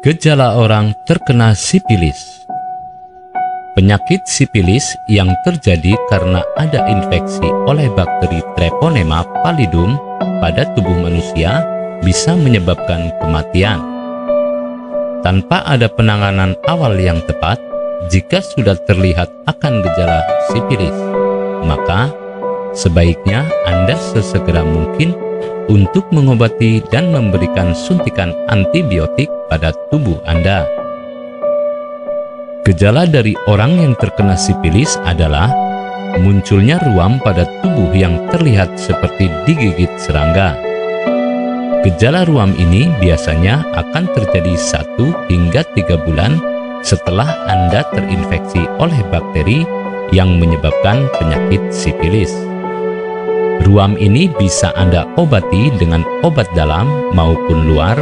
Gejala orang terkena sipilis. Penyakit sipilis yang terjadi karena ada infeksi oleh bakteri Treponema pallidum pada tubuh manusia bisa menyebabkan kematian. Tanpa ada penanganan awal yang tepat, jika sudah terlihat akan gejala sipilis, maka sebaiknya Anda sesegera mungkin untuk mengobati dan memberikan suntikan antibiotik pada tubuh Anda. Gejala dari orang yang terkena sipilis adalah munculnya ruam pada tubuh yang terlihat seperti digigit serangga. Gejala ruam ini biasanya akan terjadi 1 hingga 3 bulan setelah Anda terinfeksi oleh bakteri yang menyebabkan penyakit sipilis. Ruam ini bisa Anda obati dengan obat dalam maupun luar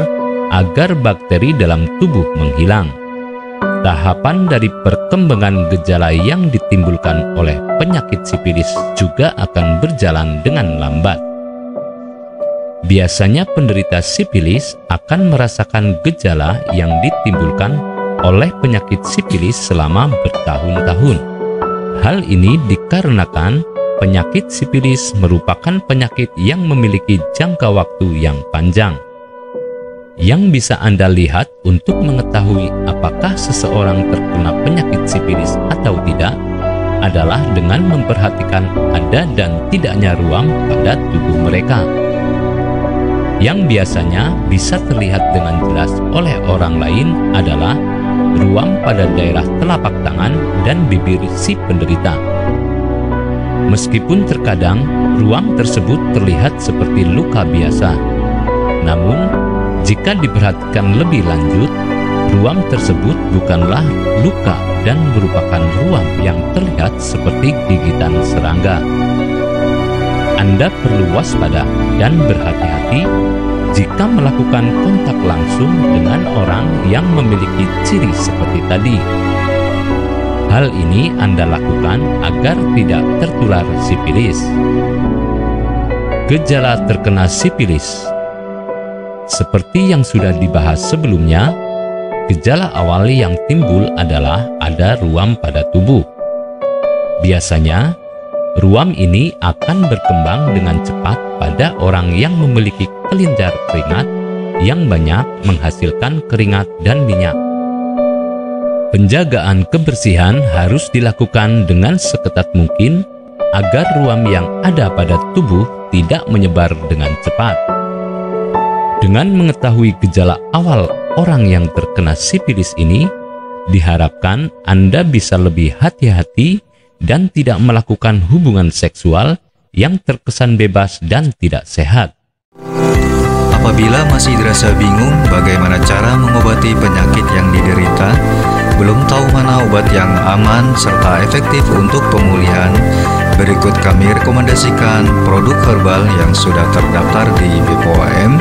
agar bakteri dalam tubuh menghilang. Tahapan dari perkembangan gejala yang ditimbulkan oleh penyakit sipilis juga akan berjalan dengan lambat. Biasanya penderita sipilis akan merasakan gejala yang ditimbulkan oleh penyakit sipilis selama bertahun-tahun. Hal ini dikarenakan penyakit sipilis merupakan penyakit yang memiliki jangka waktu yang panjang. Yang bisa Anda lihat untuk mengetahui apakah seseorang terkena penyakit sipilis atau tidak adalah dengan memperhatikan ada dan tidaknya ruam pada tubuh mereka. Yang biasanya bisa terlihat dengan jelas oleh orang lain adalah ruam pada daerah telapak tangan dan bibir si penderita. Meskipun terkadang ruam tersebut terlihat seperti luka biasa, namun jika diperhatikan lebih lanjut, ruam tersebut bukanlah luka dan merupakan ruam yang terlihat seperti gigitan serangga. Anda perlu waspada dan berhati-hati jika melakukan kontak langsung dengan orang yang memiliki ciri seperti tadi. Hal ini Anda lakukan agar tidak tertular sipilis. Gejala terkena sipilis. Seperti yang sudah dibahas sebelumnya, gejala awal yang timbul adalah ada ruam pada tubuh. Biasanya, ruam ini akan berkembang dengan cepat pada orang yang memiliki kelenjar keringat yang banyak menghasilkan keringat dan minyak. Penjagaan kebersihan harus dilakukan dengan seketat mungkin agar ruam yang ada pada tubuh tidak menyebar dengan cepat. Dengan mengetahui gejala awal orang yang terkena sipilis ini, diharapkan Anda bisa lebih hati-hati dan tidak melakukan hubungan seksual yang terkesan bebas dan tidak sehat. Apabila masih dirasa bingung bagaimana cara mengobati penyakit yang diderita, belum tahu mana obat yang aman serta efektif untuk pemulihan, berikut kami rekomendasikan produk herbal yang sudah terdaftar di BPOM,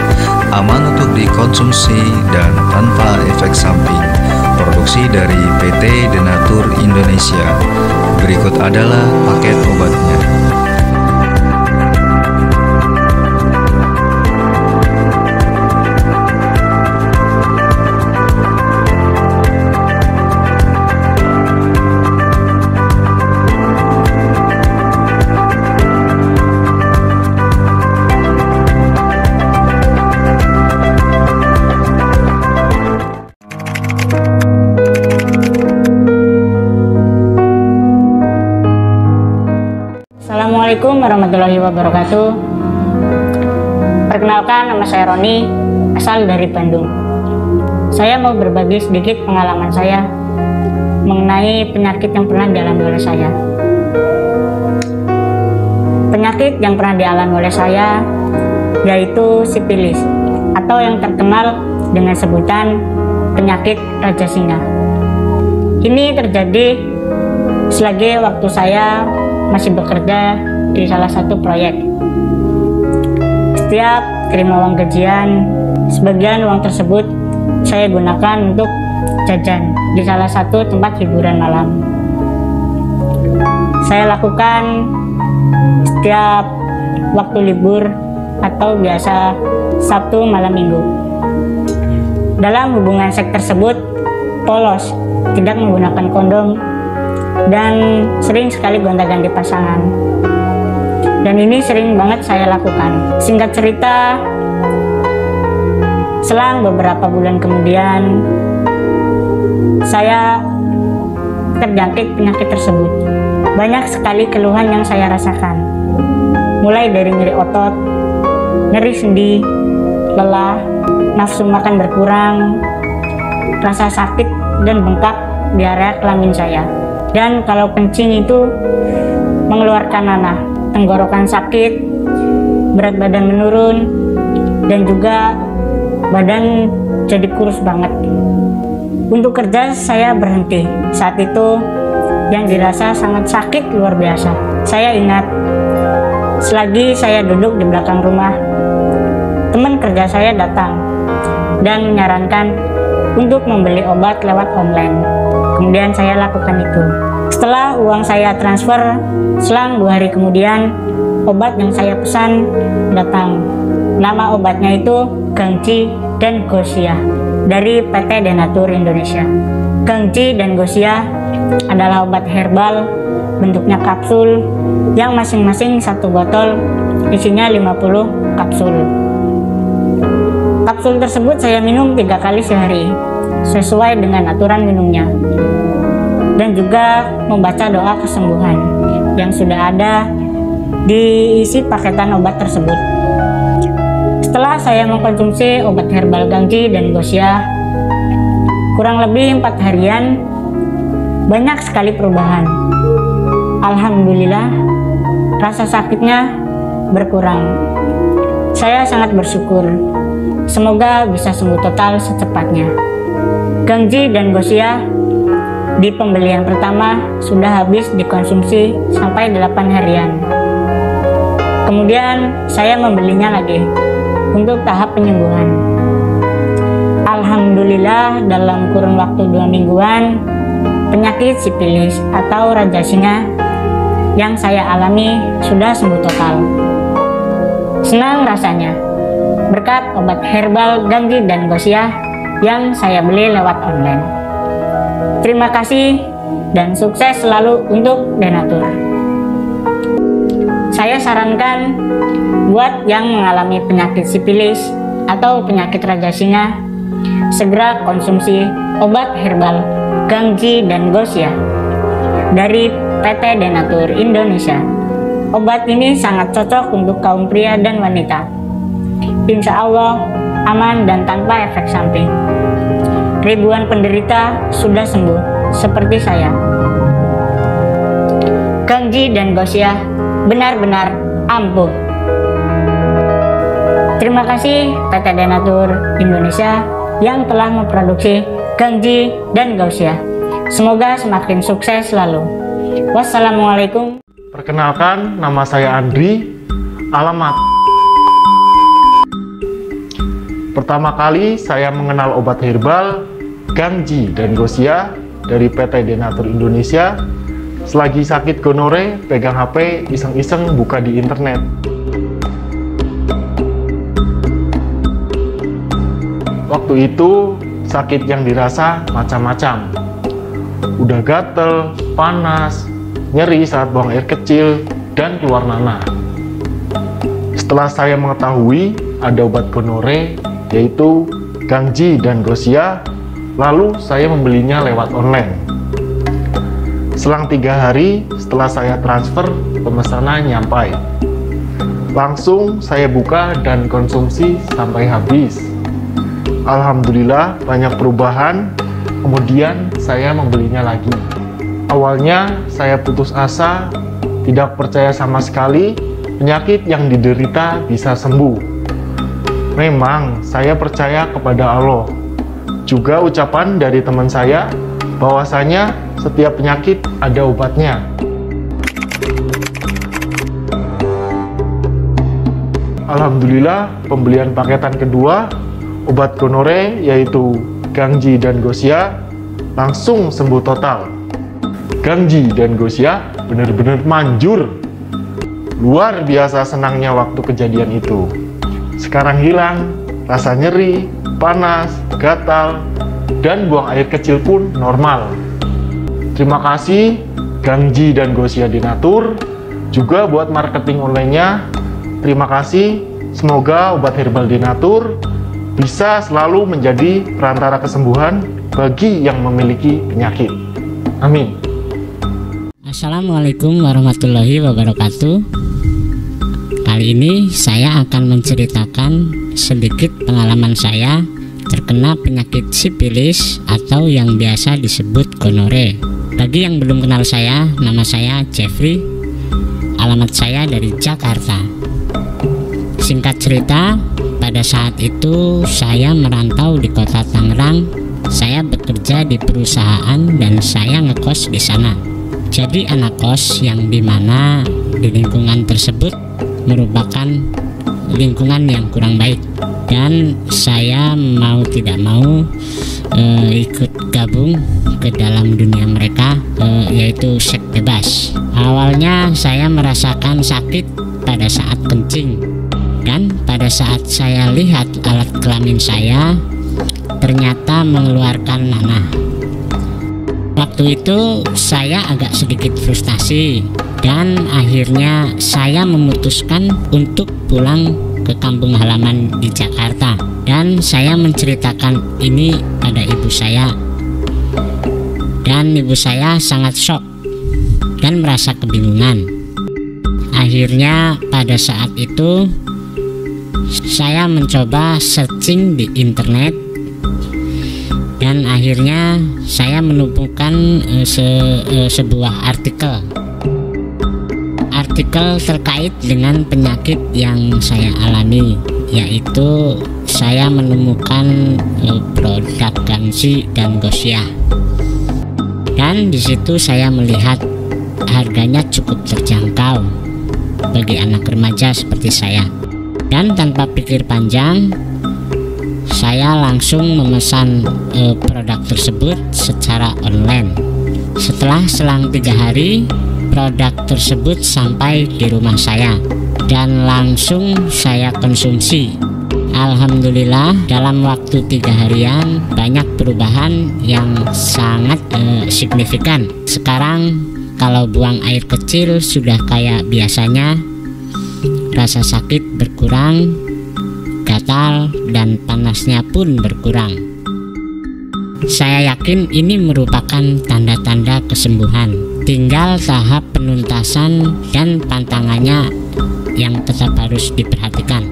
aman untuk dikonsumsi dan tanpa efek samping, produksi dari PT Denatur Indonesia. Berikut adalah paket obatnya. Assalamualaikum warahmatullahi wabarakatuh. Perkenalkan, nama saya Roni, asal dari Bandung. Saya mau berbagi sedikit pengalaman saya mengenai penyakit yang pernah dialami oleh saya. Penyakit yang pernah dialami oleh saya yaitu sipilis, atau yang terkenal dengan sebutan penyakit Raja Singa. Ini terjadi selagi waktu saya masih bekerja di salah satu proyek. Setiap terima uang gajian, sebagian uang tersebut saya gunakan untuk jajan di salah satu tempat hiburan malam. Saya lakukan setiap waktu libur atau biasa Sabtu malam Minggu. Dalam hubungan seks tersebut, polos, tidak menggunakan kondom, dan sering sekali gonta-ganti pasangan. Dan ini sering banget saya lakukan. Singkat cerita, selang beberapa bulan kemudian, saya terjangkit penyakit tersebut. Banyak sekali keluhan yang saya rasakan, mulai dari nyeri otot, nyeri sendi, lelah, nafsu makan berkurang, rasa sakit dan bengkak di area kelamin saya. Dan kalau kencing itu mengeluarkan nanah, tenggorokan sakit, berat badan menurun, dan juga badan jadi kurus banget. Untuk kerja saya berhenti. Saat itu yang dirasa sangat sakit luar biasa. Saya ingat, selagi saya duduk di belakang rumah, teman kerja saya datang dan menyarankan untuk membeli obat lewat online. Kemudian saya lakukan itu. Setelah uang saya transfer, selang 2 hari kemudian, obat yang saya pesan datang. Nama obatnya itu Gangji dan Gosia dari PT Denatur Indonesia. Gangji dan Gosia adalah obat herbal bentuknya kapsul yang masing-masing satu botol isinya 50 kapsul. Kapsul tersebut saya minum 3 kali sehari sesuai dengan aturan minumnya, dan juga membaca doa kesembuhan yang sudah ada di isi paketan obat tersebut. Setelah saya mengkonsumsi obat herbal Gangji dan Gosia kurang lebih 4 harian, banyak sekali perubahan. Alhamdulillah, rasa sakitnya berkurang. Saya sangat bersyukur. Semoga bisa sembuh total secepatnya. Gangji dan Gosia di pembelian pertama sudah habis dikonsumsi sampai 8 harian. Kemudian saya membelinya lagi untuk tahap penyembuhan. Alhamdulillah, dalam kurun waktu 2 mingguan, penyakit sipilis atau raja singa yang saya alami sudah sembuh total. Senang rasanya berkat obat herbal Gangji dan Gosia yang saya beli lewat online. Terima kasih dan sukses selalu untuk Denatur. Saya sarankan buat yang mengalami penyakit sipilis atau penyakit raja singa, segera konsumsi obat herbal Gangji dan Gosia dari PT Denatur Indonesia. Obat ini sangat cocok untuk kaum pria dan wanita. Insya Allah aman dan tanpa efek samping. Ribuan penderita sudah sembuh seperti saya. Gangji dan Gosia benar-benar ampuh. Terima kasih PT Denatur Indonesia yang telah memproduksi Gangji dan Gosia. Semoga semakin sukses selalu. Wassalamualaikum. Perkenalkan, nama saya Andri. Alamat. Pertama kali saya mengenal obat herbal Gangji dan Gosia dari PT Denatur Indonesia selagi sakit gonore, pegang HP, iseng-iseng buka di internet. Waktu itu sakit yang dirasa macam-macam. Udah gatel, panas, nyeri saat buang air kecil, dan keluar nanah. Setelah saya mengetahui ada obat gonore yaitu Gangji dan Gosia, lalu saya membelinya lewat online. Selang 3 hari setelah saya transfer, pemesanan nyampai. Langsung saya buka dan konsumsi sampai habis. Alhamdulillah banyak perubahan, kemudian saya membelinya lagi. Awalnya saya putus asa, tidak percaya sama sekali penyakit yang diderita bisa sembuh. Memang saya percaya kepada Allah. Juga ucapan dari teman saya bahwasanya setiap penyakit ada obatnya. Alhamdulillah, pembelian paketan kedua obat gonore yaitu Gangji dan Gosia langsung sembuh total. Gangji dan Gosia benar-benar manjur. Luar biasa senangnya waktu kejadian itu. Sekarang hilang rasa nyeri, panas, gatal, dan buang air kecil pun normal. Terima kasih Gangji dan Gosia Denatur, juga buat marketing online-nya. Terima kasih, semoga obat herbal Denatur bisa selalu menjadi perantara kesembuhan bagi yang memiliki penyakit. Amin. Assalamualaikum warahmatullahi wabarakatuh. Kali ini saya akan menceritakan sedikit pengalaman saya terkena penyakit sipilis atau yang biasa disebut gonore. Bagi yang belum kenal saya, nama saya Jeffrey, alamat saya dari Jakarta. Singkat cerita, pada saat itu saya merantau di kota Tangerang. Saya bekerja di perusahaan dan saya ngekos di sana. Jadi anak kos yang dimana di lingkungan tersebut merupakan lingkungan yang kurang baik, dan saya mau tidak mau ikut gabung ke dalam dunia mereka, yaitu seks bebas. Awalnya saya merasakan sakit pada saat kencing, dan pada saat saya lihat alat kelamin saya ternyata mengeluarkan nanah. Waktu itu saya agak sedikit frustasi, dan akhirnya saya memutuskan untuk pulang ke kampung halaman di Jakarta, dan saya menceritakan ini pada ibu saya, dan ibu saya sangat shock dan merasa kebingungan. Akhirnya pada saat itu saya mencoba searching di internet, dan akhirnya saya menemukan sebuah artikel terkait dengan penyakit yang saya alami, yaitu saya menemukan produk Gangji dan Gosia, dan disitu saya melihat harganya cukup terjangkau bagi anak remaja seperti saya, dan tanpa pikir panjang saya langsung memesan produk tersebut secara online. Setelah selang 3 hari, produk tersebut sampai di rumah saya dan langsung saya konsumsi. Alhamdulillah, dalam waktu 3 harian banyak perubahan yang sangat signifikan. Sekarang kalau buang air kecil sudah kayak biasanya, rasa sakit berkurang, gatal dan panasnya pun berkurang. Saya yakin ini merupakan tanda-tanda kesembuhan. Tinggal tahap penuntasan dan pantangannya yang tetap harus diperhatikan.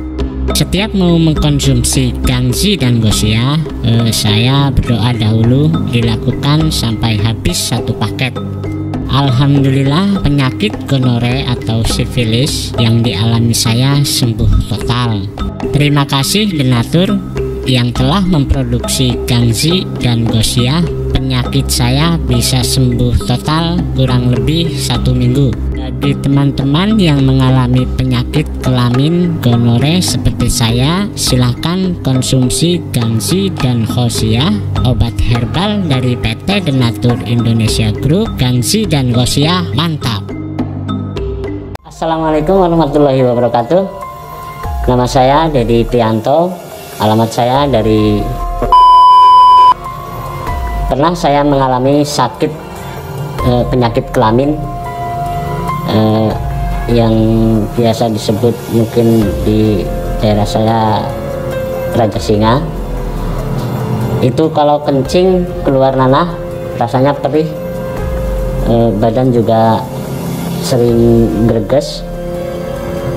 Setiap mau mengkonsumsi Gangji dan Gosia, saya berdoa dahulu dilakukan sampai habis 1 paket. Alhamdulillah, penyakit gonore atau sifilis yang dialami saya sembuh total. Terima kasih Denatur yang telah memproduksi Gangji dan Gosia. Penyakit saya bisa sembuh total kurang lebih 1 minggu. Bagi teman-teman yang mengalami penyakit kelamin gonore seperti saya, silahkan konsumsi Gangji dan Gosia, obat herbal dari PT Denatur Indonesia Group. Gangji dan Gosia mantap. Assalamualaikum warahmatullahi wabarakatuh. Nama saya Dedi Prianto, alamat saya dari. Pernah saya mengalami sakit penyakit kelamin yang biasa disebut mungkin di daerah saya Raja Singa. Itu kalau kencing keluar nanah, rasanya perih, badan juga sering greges,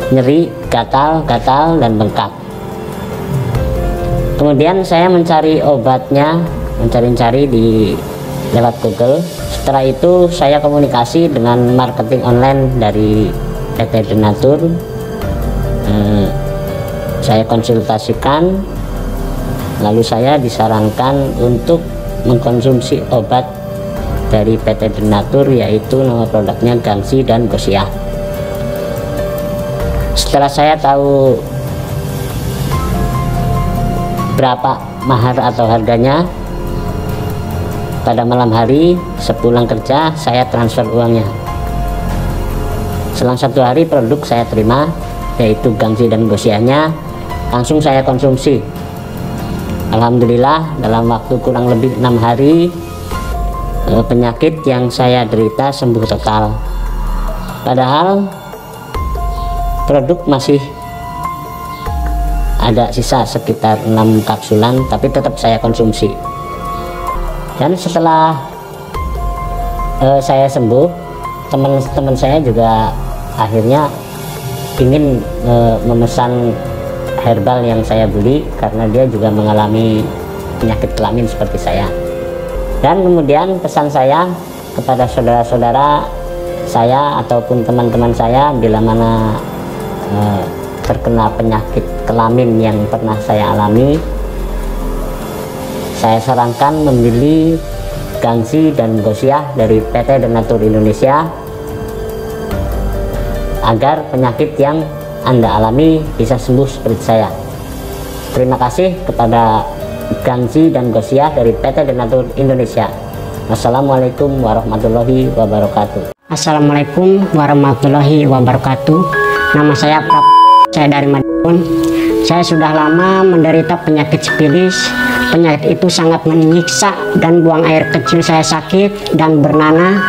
nyeri, gatal dan bengkak. Kemudian saya mencari obatnya, mencari di lewat Google. Setelah itu saya komunikasi dengan marketing online dari PT Denatur. Saya konsultasikan, lalu saya disarankan untuk mengkonsumsi obat dari PT Denatur, yaitu nama produknya Gangji dan Gosia. Setelah saya tahu berapa mahar atau harganya, pada malam hari sepulang kerja saya transfer uangnya. Selang 1 hari produk saya terima, yaitu Gangji dan Gosianya, langsung saya konsumsi. Alhamdulillah dalam waktu kurang lebih 6 hari penyakit yang saya derita sembuh total. Padahal produk masih ada sisa sekitar 6 kapsulan, tapi tetap saya konsumsi. Dan setelah saya sembuh, teman-teman saya juga akhirnya ingin memesan herbal yang saya beli karena dia juga mengalami penyakit kelamin seperti saya. Dan kemudian pesan saya kepada saudara-saudara saya ataupun teman-teman saya bila mana terkena penyakit kelamin yang pernah saya alami, saya sarankan membeli Gangsi dan Gosiah dari PT Denatur Indonesia agar penyakit yang Anda alami bisa sembuh seperti saya. Terima kasih kepada Gangsi dan Gosiah dari PT Denatur Indonesia. Wassalamualaikum warahmatullahi wabarakatuh. Assalamualaikum warahmatullahi wabarakatuh. Nama saya saya dari Madiun. Saya sudah lama menderita penyakit sipilis. Penyakit itu sangat menyiksa dan buang air kecil saya sakit dan bernanah,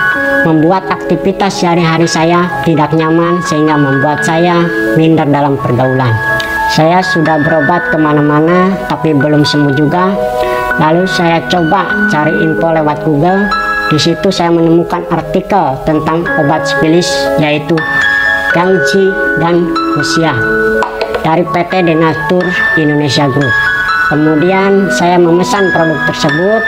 membuat aktivitas sehari-hari saya tidak nyaman sehingga membuat saya minder dalam pergaulan. Saya sudah berobat kemana-mana tapi belum sembuh juga. Lalu saya coba cari info lewat Google. Di situ saya menemukan artikel tentang obat sipilis yaitu Gangsi dan Gosiah dari PT Denatur Indonesia Group. Kemudian saya memesan produk tersebut.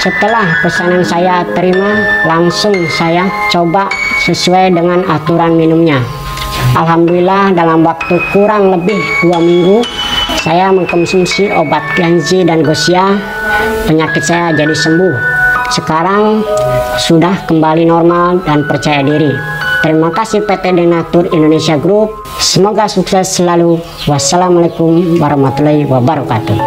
Setelah pesanan saya terima, langsung saya coba sesuai dengan aturan minumnya. Alhamdulillah dalam waktu kurang lebih 2 minggu saya mengkonsumsi obat Gangsi dan Gosiah. Penyakit saya jadi sembuh. Sekarang sudah kembali normal dan percaya diri. Terima kasih PT Denatur Indonesia Group. Semoga sukses selalu. Wassalamualaikum warahmatullahi wabarakatuh.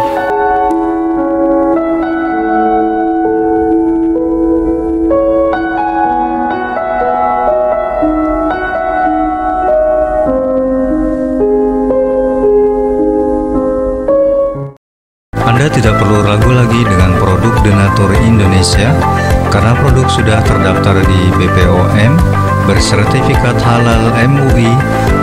Anda tidak perlu ragu lagi dengan produk Denatur Indonesia karena produk sudah terdaftar di BPOM, bersertifikat halal MUI,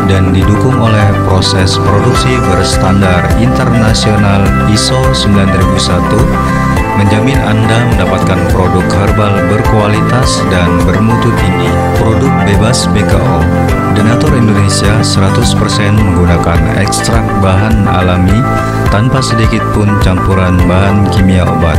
dan didukung oleh proses produksi berstandar internasional ISO 9001, menjamin Anda mendapatkan produk herbal berkualitas dan bermutu tinggi. Produk bebas BKO. Denatur Indonesia 100% menggunakan ekstrak bahan alami tanpa sedikit pun campuran bahan kimia obat,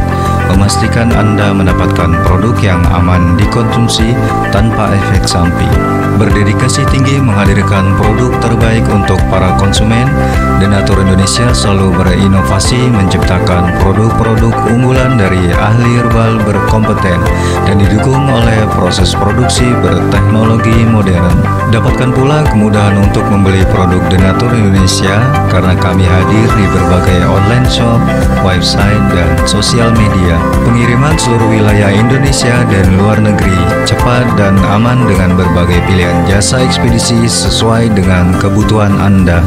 memastikan Anda mendapatkan produk yang aman dikonsumsi tanpa efek samping. Berdedikasi tinggi menghadirkan produk terbaik untuk para konsumen, Denatur Indonesia selalu berinovasi menciptakan produk-produk unggulan dari ahli herbal berkompeten dan didukung oleh proses produksi berteknologi modern. Dapatkan pula kemudahan untuk membeli produk Denatur Indonesia karena kami hadir di berbagai online shop, website, dan sosial media. Pengiriman seluruh wilayah Indonesia dan luar negeri cepat dan aman dengan berbagai pilihan jasa ekspedisi sesuai dengan kebutuhan Anda.